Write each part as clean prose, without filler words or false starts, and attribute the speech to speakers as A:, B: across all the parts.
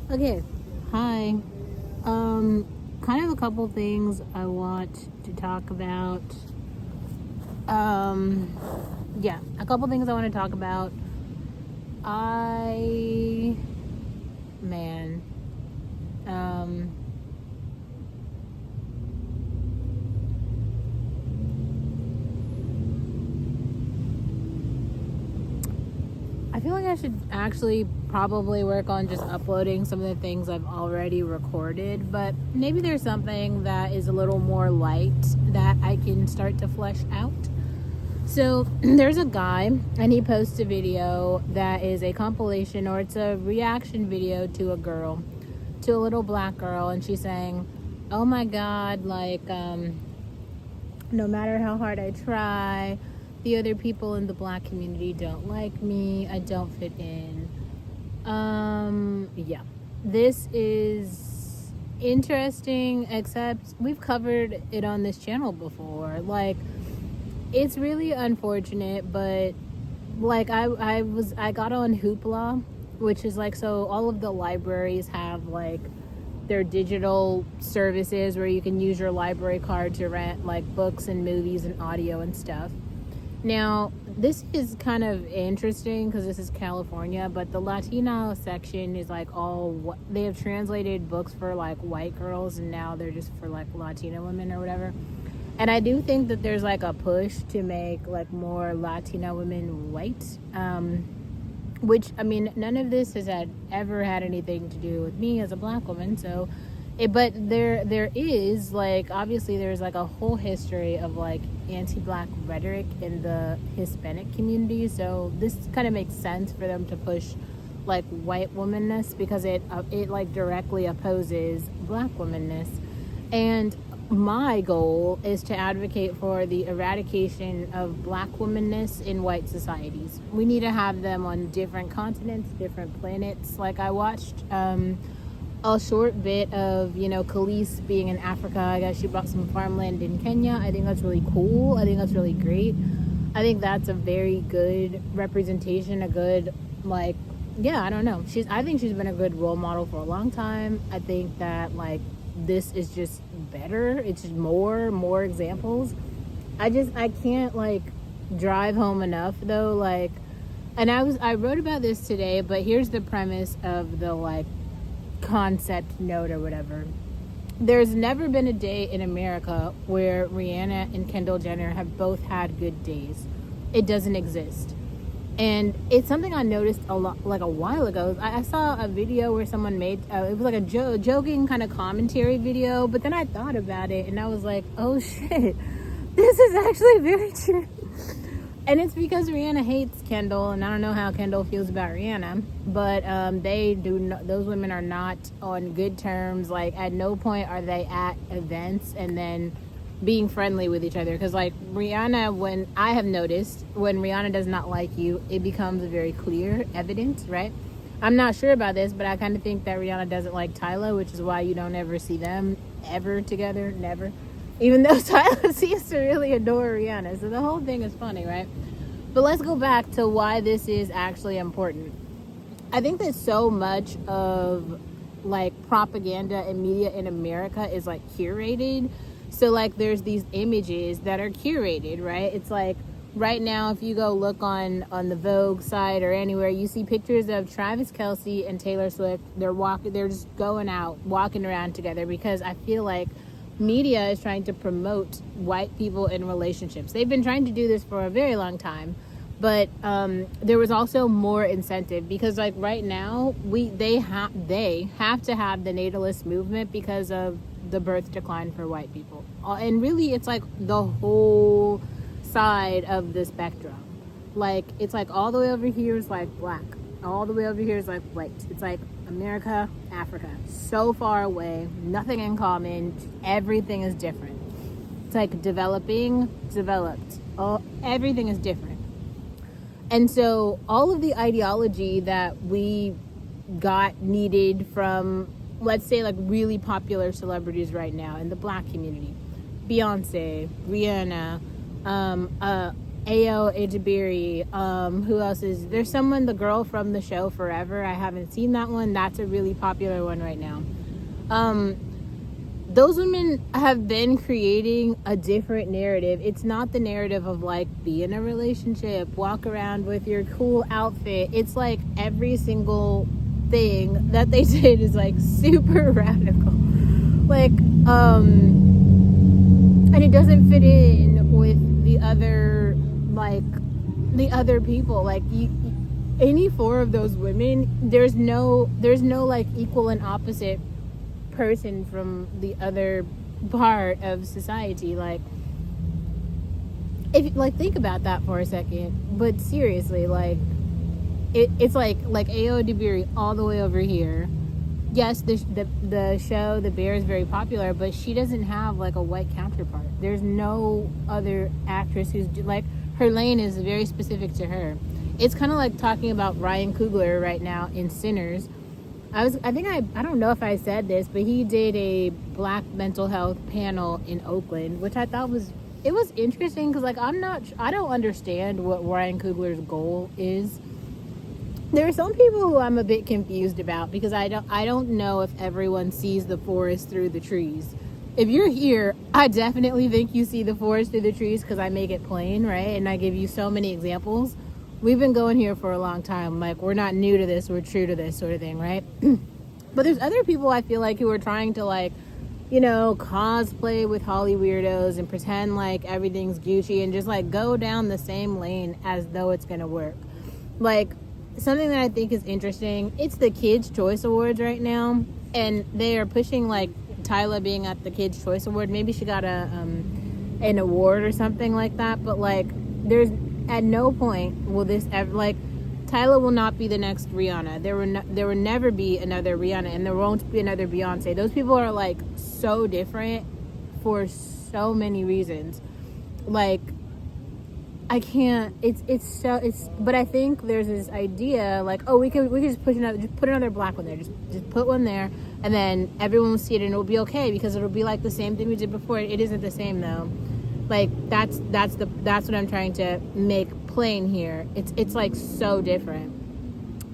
A: Okay, hi. Kind of a couple things I want to talk about. Um, yeah, a couple things I want to talk about. I, man, um, I feel like I should actually probably work on just uploading some of the things I've already recorded, but maybe there's something that is a little more light that I can start to flesh out. So there's a guy and he posts a video that is a compilation, or it's a reaction video to a little black girl, and she's saying, oh my god, no matter how hard I try, the other people in the black community don't like me, I don't fit in. Yeah, this is interesting, except we've covered it on this channel before. It's really unfortunate, but I got on Hoopla, which is so all of the libraries have their digital services where you can use your library card to rent books and movies and audio and stuff. Now, this is kind of interesting because this is California, but the Latino section is they have translated books for white girls, and now they're just for Latino women or whatever. And I do think that there's a push to make more Latina women white, which, I mean, none of this has ever had anything to do with me as a black woman. So, but there is obviously there's a whole history of anti-black rhetoric in the Hispanic community. So this kind of makes sense for them to push white womanness, because it directly opposes black womanness. And my goal is to advocate for the eradication of black womanness in white societies. We need to have them on different continents, different planets. I watched a short bit of, Khalees being in Africa. I guess she bought some farmland in Kenya. I think that's really cool. I think that's really great. I think that's a very good representation, a good, I don't know. I think she's been a good role model for a long time. I think that, this is just better. It's just more examples. I can't drive home enough though. And I wrote about this today, but here's the premise of the concept note or whatever. There's never been a day in America where Rihanna and Kendall Jenner have both had good days. It doesn't exist. And it's something I noticed a while ago. I saw a video where someone made, it was a joking kind of commentary video, but then I thought about it and I was like, oh shit, this is actually very true. And it's because Rihanna hates Kendall, and I don't know how Kendall feels about Rihanna, but those women are not on good terms. At no point are they at events and then being friendly with each other, because Rihanna, when I have noticed, when Rihanna does not like you, it becomes very clear, evident, right? I'm not sure about this, but I kind of think that Rihanna doesn't like Tyler, which is why you don't ever see them ever together, never, even though Tyler seems to really adore Rihanna. So the whole thing is funny, right? But let's go back to why this is actually important. I think that so much of propaganda and media in America is curated. So there's these images that are curated, right? It's right now, if you go look on the Vogue site or anywhere, you see pictures of Travis Kelce and Taylor Swift. They're just going out, walking around together, because I feel like media is trying to promote white people in relationships. They've been trying to do this for a very long time, but there was also more incentive, because right now they have to have the natalist movement because of the birth decline for white people. And really, it's the whole side of the spectrum. It's all the way over here is black, all the way over here is white. It's America, Africa, so far away, nothing in common, everything is different. It's developing, developed, everything is different. And so all of the ideology that we got needed from, let's say, really popular celebrities right now in the black community, Beyonce, Rihanna, Ayo Ejibiri. Who else is there's someone, the girl from the show Forever. I haven't seen that one. That's a really popular one right now. Those women have been creating a different narrative. It's not the narrative of like be in a relationship, walk around with your cool outfit. It's like every single thing that they did is like super radical. Like, and it doesn't fit in with the other, like, the other people. Like, any four of those women, there's no like equal and opposite person from the other part of society. Like, if like think about that for a second, but seriously, like it's like Ayo Debiri all the way over here. Yes, the show The Bear is very popular, but she doesn't have like a white counterpart. There's no other actress who's like, her lane is very specific to her. It's kind of like talking about Ryan Coogler right now in Sinners. I don't know if I said this, but he did a Black mental health panel in Oakland, which I thought was interesting because like I don't understand what Ryan Coogler's goal is. There are some people who I'm a bit confused about because I don't know if everyone sees the forest through the trees. If you're here, I definitely think you see the forest through the trees because I make it plain, right? And I give you so many examples. We've been going here for a long time. Like, we're not new to this, we're true to this sort of thing, right? But there's other people I feel like who are trying to like, you know, cosplay with Holly weirdos and pretend like everything's Gucci and just like go down the same lane as though it's gonna work. Like, something that I think is interesting, it's the Kids' Choice Awards right now, and they are pushing like Tyla being at the Kids' Choice Award. Maybe she got an award or something like that, but like there's at no point will this ever, like, Tyla will not be the next Rihanna. There will never be another Rihanna, and there won't be another Beyonce. Those people are like so different for so many reasons. Like, I can't. But I think there's this idea like, oh, we could just put another Black one there. Just put one there, and then everyone will see it, and it'll be okay because it'll be like the same thing we did before. It isn't the same though. Like, that's what I'm trying to make plain here. It's like so different,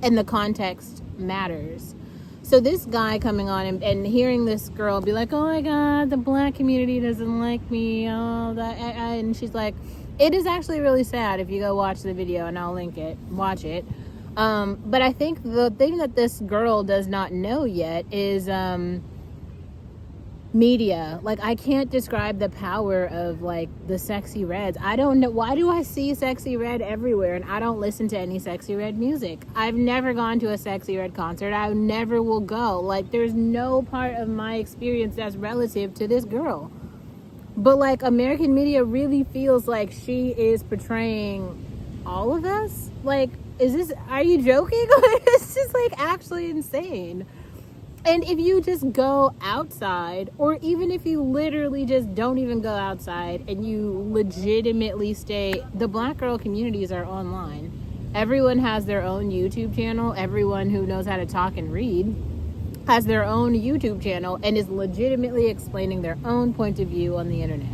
A: and the context matters. So this guy coming on and hearing this girl be like, oh my God, the Black community doesn't like me. Oh, that, and she's like, it is actually really sad if you go watch the video, and I'll link it. Watch it. But I think the thing that this girl does not know yet is media. Like, I can't describe the power of like the Sexy Reds. I don't know, why do I see Sexy Red everywhere and I don't listen to any Sexy Red music? I've never gone to a Sexy Red concert. I never will go. Like, there's no part of my experience that's relative to this girl. But like, American media really feels like she is portraying all of us. Like, are you joking? It's just like actually insane. And if you just go outside, or even if you literally just don't even go outside and you legitimately stay, the Black girl communities are online. Everyone has their own YouTube channel. Everyone who knows how to talk and read has their own YouTube channel and is legitimately explaining their own point of view on the internet.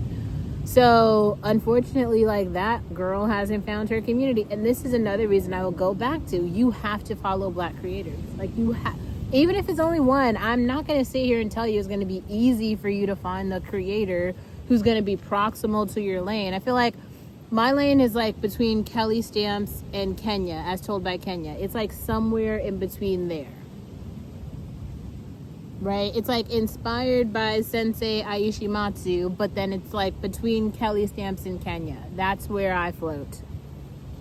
A: So unfortunately, like, that girl hasn't found her community. And this is another reason I will go back to, you have to follow Black creators. Like, you have, even if it's only one. I'm not going to sit here and tell you it's going to be easy for you to find the creator who's going to be proximal to your lane. I feel like my lane is like between Kelly Stamps and Kenya, as told by Kenya. It's like somewhere in between there. Right? It's like inspired by Sensei Aishi Matsu, but then it's like between Kelly Stamps and Kenya. That's where I float.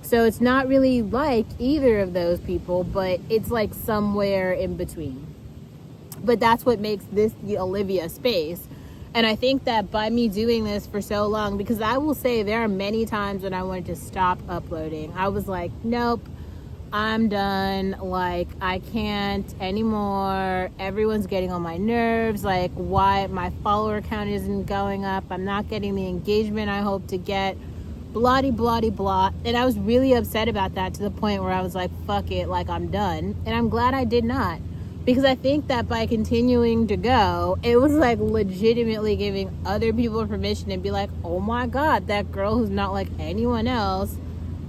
A: So it's not really like either of those people, but it's like somewhere in between. But that's what makes this the Olivia space. And I think that by me doing this for so long, because I will say there are many times when I wanted to stop uploading. I was like, nope, I'm done. Like, I can't anymore. Everyone's getting on my nerves. Like, why my follower count isn't going up. I'm not getting the engagement I hope to get. Blah, blah, blah. And I was really upset about that, to the point where I was like, fuck it, like, I'm done. And I'm glad I did not. Because I think that by continuing to go, it was like legitimately giving other people permission to be like, oh my God, that girl who's not like anyone else,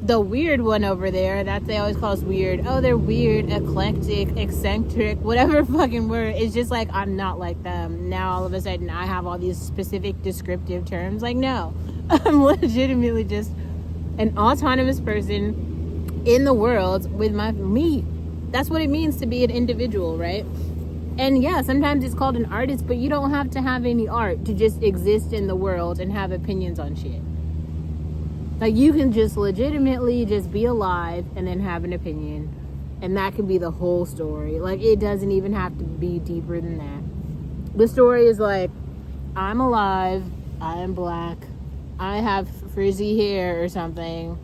A: the weird one over there that they always call us weird. Oh, they're weird, eclectic, eccentric, whatever fucking word. It's just like, I'm not like them. Now all of a sudden I have all these specific descriptive terms. Like, no, I'm legitimately just an autonomous person in the world with me. That's what it means to be an individual, right? And yeah, sometimes it's called an artist, but you don't have to have any art to just exist in the world and have opinions on shit. Like, you can just legitimately just be alive and then have an opinion. And that can be the whole story. Like, it doesn't even have to be deeper than that. The story is like, I'm alive, I am black, I have frizzy hair or something.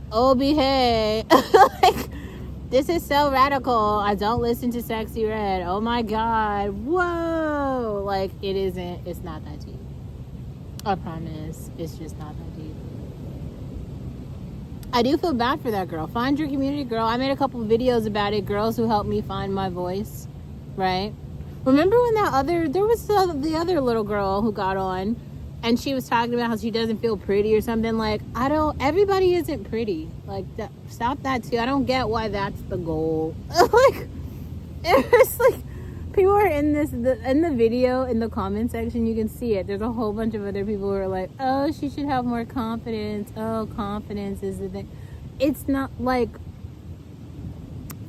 A: Oh, be hey. Like, this is so radical. I don't listen to Sexy Red. Oh my God. Whoa. Like, it isn't, it's not that deep. I promise. It's just not that deep. I do feel bad for that girl. Find your community, girl. I made a couple of videos about it. Girls who helped me find my voice, right? Remember when there was the other little girl who got on and she was talking about how she doesn't feel pretty or something. Like, everybody isn't pretty. Like, stop that too. I don't get why that's the goal. Like, it's like, people are in the video, in the comment section, you can see it. There's a whole bunch of other people who are like, oh, she should have more confidence. Oh, confidence is the thing. It's not like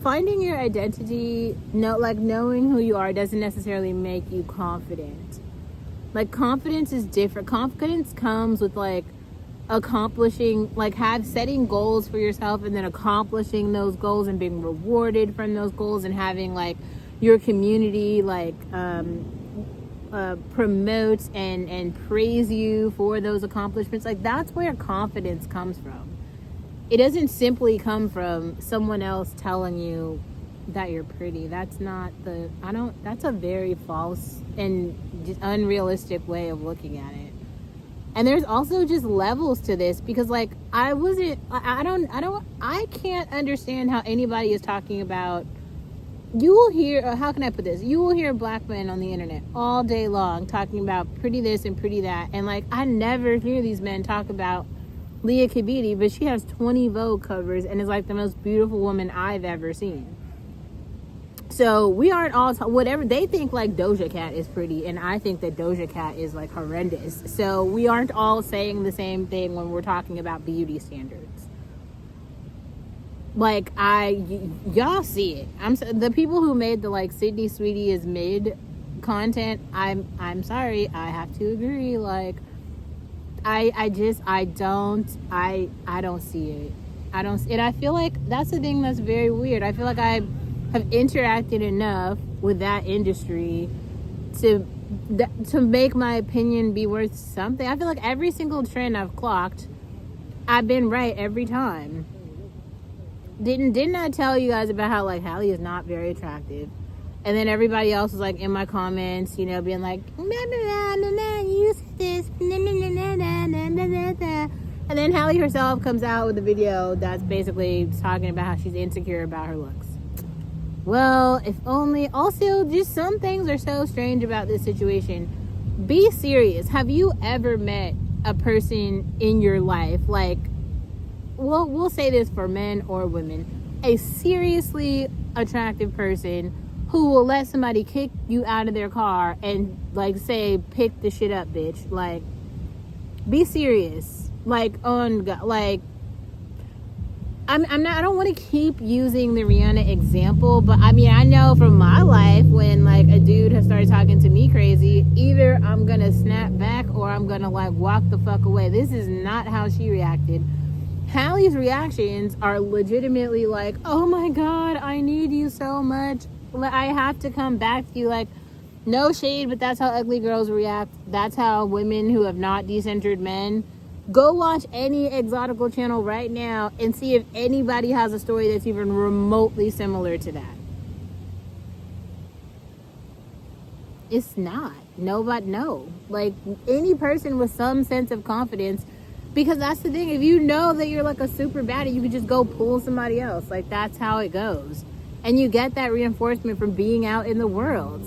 A: finding your identity, knowing who you are doesn't necessarily make you confident. Like, confidence is different. Confidence comes with like accomplishing, like setting goals for yourself and then accomplishing those goals and being rewarded from those goals and having like your community promote and praise you for those accomplishments. Like, that's where confidence comes from. It doesn't simply come from someone else telling you that you're pretty. That's a very false and just unrealistic way of looking at it. And there's also just levels to this, because like, I can't understand how anybody is talking about. You will hear, how can I put this? You will hear black men on the internet all day long talking about pretty this and pretty that. And like, I never hear these men talk about Leah Kibiti, but she has 20 Vogue covers and is like the most beautiful woman I've ever seen. So we aren't all, whatever they think, like Doja Cat is pretty, and I think that Doja Cat is like horrendous. So we aren't all saying the same thing when we're talking about beauty standards. Like, y'all see it. The people who made the like Sydney Sweetie is mid content, I'm sorry, I have to agree. Like, I don't see it. And I feel like that's the thing that's very weird. I feel like I have interacted enough with that industry to make my opinion be worth something. I feel like every single trend I've clocked, I've been right every time. Didn't I tell you guys about how like Hallie is not very attractive? And then everybody else was like in my comments, being like, you said this, and then Hallie herself comes out with a video that's basically talking about how she's insecure about her looks. Well, if only. Also, just some things are so strange about this situation. Be serious. Have you ever met a person in your life, like, well, we'll say this for men or women, a seriously attractive person who will let somebody kick you out of their car and like say, pick the shit up, bitch? Like, be serious. Like, like, I don't want to keep using the Rihanna example, but I mean, I know from my life, when like a dude has started talking to me crazy, either I'm gonna snap back or I'm gonna like walk the fuck away. This is not how she reacted. Hallie's reactions are legitimately like, oh my God, I need you so much, I have to come back to you. Like, no shade, but that's how ugly girls react. That's how women who have not decentered men. Go watch any exotical channel right now and see if anybody has a story that's even remotely similar to that. It's not. Nobody, no. Like, any person with some sense of confidence, because that's the thing. If you know that you're like a super baddie, you can just go pull somebody else. Like, that's how it goes. And you get that reinforcement from being out in the world.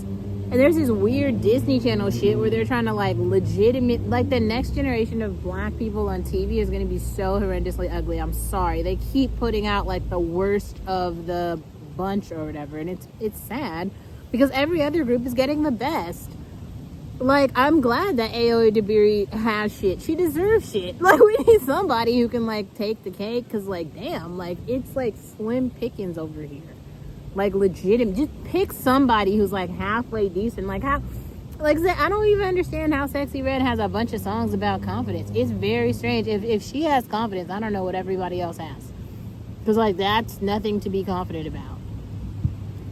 A: And there's this weird Disney Channel shit where they're trying to like legitimate, like the next generation of black people on TV is going to be so horrendously ugly. I'm sorry. They keep putting out like the worst of the bunch or whatever. And it's sad because every other group is getting the best. Like, I'm glad that Aoi Debiri has shit. She deserves shit. Like, we need somebody who can like take the cake because like, damn, like it's like slim pickings over here. Like legitimate, just pick somebody who's like halfway decent. Like how, like I don't even understand how Sexy Red has a bunch of songs about confidence. It's very strange. If she has confidence, I don't know what everybody else has, because like that's nothing to be confident about.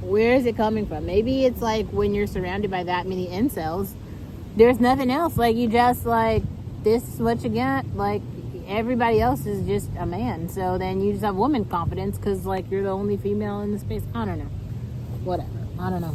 A: Where is it coming from? Maybe it's like when you're surrounded by that many incels, there's nothing else. Like you just like this is what you got. Like everybody else is just a man, so then you just have woman confidence because like you're the only female in the space. I don't know, whatever, I don't know.